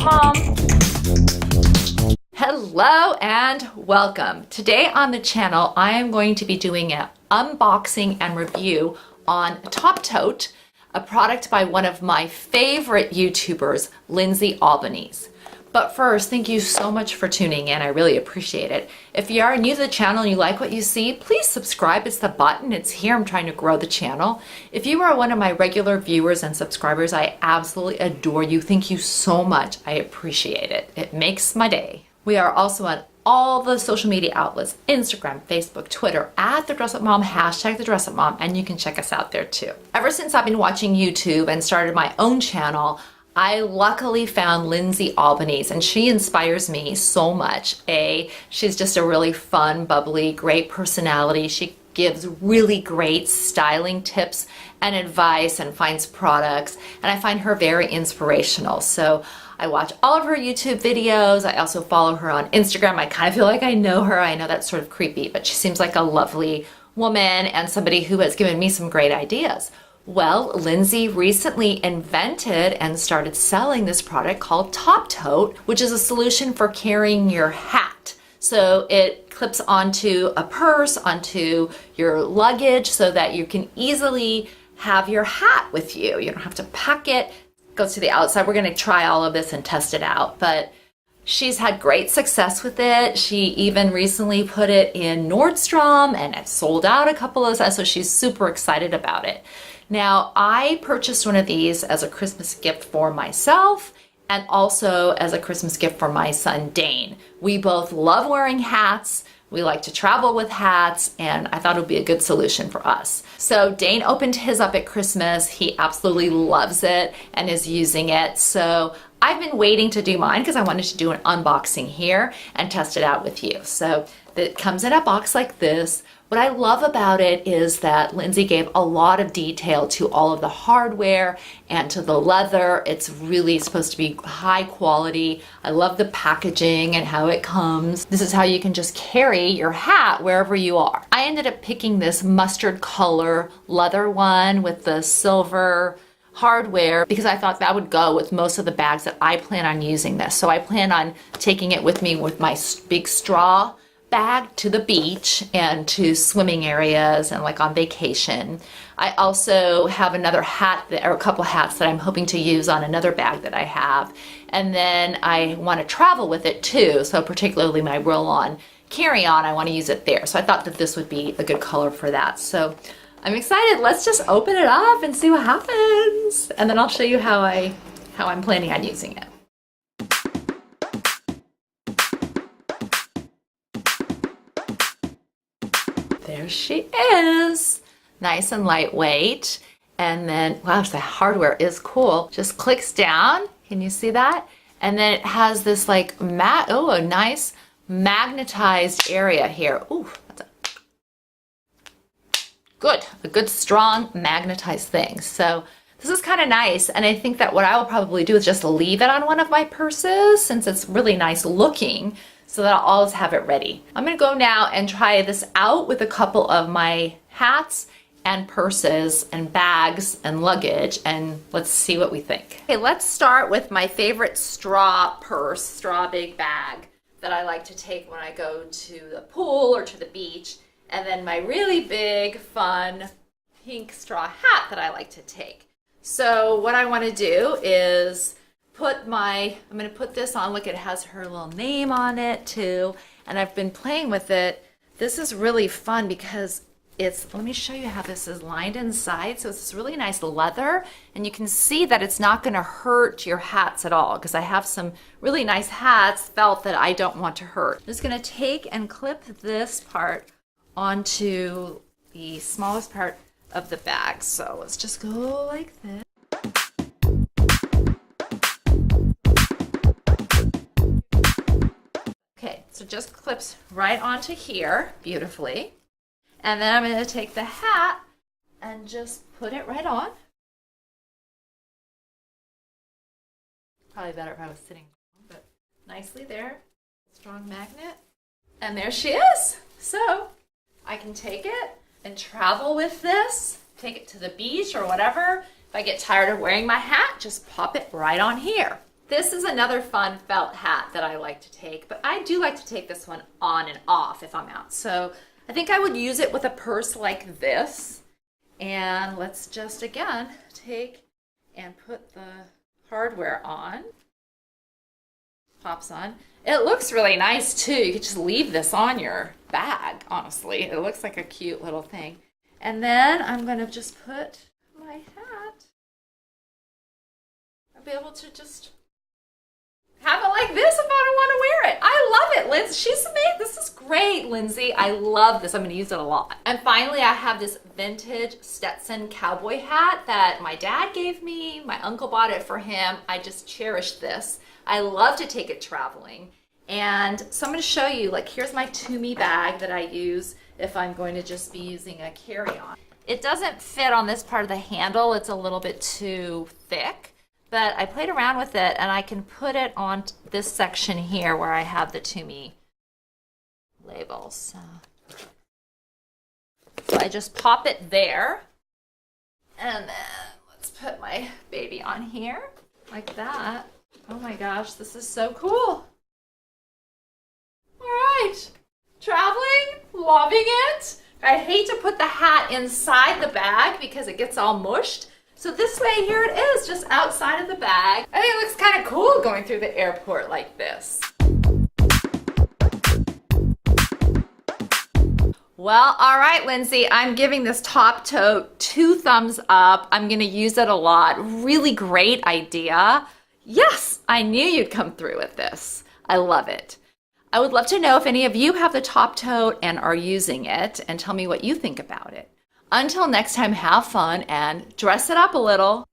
Mom. Hello and welcome. Today on the channel, I am going to be doing an unboxing and review on Tote, a product by one of my favorite YouTubers, Lindsay Albanese. But first, thank you so much for tuning in. I really appreciate it. If you are new to the channel and you like what you see, please subscribe. It's the button. It's here. I'm trying to grow the channel. If you are one of my regular viewers and subscribers, I absolutely adore you. Thank you so much. I appreciate it. It makes my day. We are also on all the social media outlets, Instagram, Facebook, Twitter, at The Dress Up Mom, hashtag The Dress Up Mom, and you can check us out there too. Ever since I've been watching YouTube and started my own channel, I luckily found Lindsay Albanese, and she inspires me so much. She's just a really fun, bubbly, great personality. She gives really great styling tips and advice and finds products, and I find her very inspirational. So I watch all of her YouTube videos. I also follow her on Instagram. I kind of feel like I know her. I know that's sort of creepy, but she seems like a lovely woman and somebody who has given me some great ideas. Well, Lindsay recently invented and started selling this product called Tote, which is a solution for carrying your hat. So it clips onto a purse, onto your luggage, so that you can easily have your hat with you. You don't have to pack it. It goes to the outside. We're going to try all of this and test it out, but she's had great success with it. She even recently put it in Nordstrom and it sold out a couple of times, so she's super excited about it. Now, I purchased one of these as a Christmas gift for myself and also as a Christmas gift for my son, Dane. We both love wearing hats. We like to travel with hats, and I thought it would be a good solution for us. So Dane opened his up at Christmas. He absolutely loves it and is using it. So I've been waiting to do mine because I wanted to do an unboxing here and test it out with you. So it comes in a box like this. What I love about it is that Lindsay gave a lot of detail to all of the hardware and to the leather. It's really supposed to be high quality. I love the packaging and how it comes. This is how you can just carry your hat wherever you are. I ended up picking this mustard color leather one with the silver hardware because I thought that would go with most of the bags that I plan on using this. So I plan on taking it with me with my big straw bag to the beach and to swimming areas and like on vacation. I also have another hat or a couple hats that I'm hoping to use on another bag that I have. And then I want to travel with it too. So particularly my roll-on carry-on, I want to use it there. So I thought that this would be a good color for that. So I'm excited. Let's just open it up and see what happens. And then I'll show you how I'm planning on using it. There she is. Nice and lightweight. And then, wow, the hardware is cool. Just clicks down. Can you see that? And then it has this like a nice magnetized area here. Ooh, that's a good strong magnetized thing. So this is kind of nice. And I think that what I will probably do is just leave it on one of my purses since it's really nice looking, so that I'll always have it ready. I'm gonna go now and try this out with a couple of my hats and purses and bags and luggage, and let's see what we think. Okay, let's start with my favorite straw purse, straw big bag that I like to take when I go to the pool or to the beach, and then my really big, fun, pink straw hat that I like to take. So what I wanna do is I'm going to put this on. Look, it has her little name on it too. And I've been playing with it. This is really fun because let me show you how this is lined inside. So it's this really nice leather, and you can see that it's not going to hurt your hats at all because I have some really nice hats, felt that I don't want to hurt. I'm just going to take and clip this part onto the smallest part of the bag. So let's just go like this. Okay, so just clips right onto here beautifully. And then I'm going to take the hat and just put it right on. Probably better if I was sitting, but nicely there. Strong magnet. And there she is. So I can take it and travel with this, take it to the beach or whatever. If I get tired of wearing my hat, just pop it right on here. This is another fun felt hat that I like to take, but I do like to take this one on and off if I'm out. So I think I would use it with a purse like this. And let's just, again, take and put the hardware on. Pops on. It looks really nice too. You could just leave this on your bag, honestly. It looks like a cute little thing. And then I'm going to just put my hat. I'll be able to just have it like this if I don't want to wear it. I love it, Lindsay. She's amazing. This is great, Lindsay. I love this. I'm going to use it a lot. And finally, I have this vintage Stetson cowboy hat that my dad gave me. My uncle bought it for him. I just cherish this. I love to take it traveling. And so I'm going to show you, like, here's my To-Me bag that I use if I'm going to just be using a carry-on. It doesn't fit on this part of the handle. It's a little bit too thick. But I played around with it, and I can put it on this section here where I have the To-Me labels. So I just pop it there. And then let's put my baby on here like that. Oh my gosh, this is so cool. All right, traveling, loving it. I hate to put the hat inside the bag because it gets all mushed. So this way, here it is, just outside of the bag. I think it looks kind of cool going through the airport like this. Well, all right, Lindsay, I'm giving this top tote 2 thumbs up. I'm gonna use it a lot. Really great idea. Yes, I knew you'd come through with this. I love it. I would love to know if any of you have the top tote and are using it, and tell me what you think about it. Until next time, have fun and dress it up a little.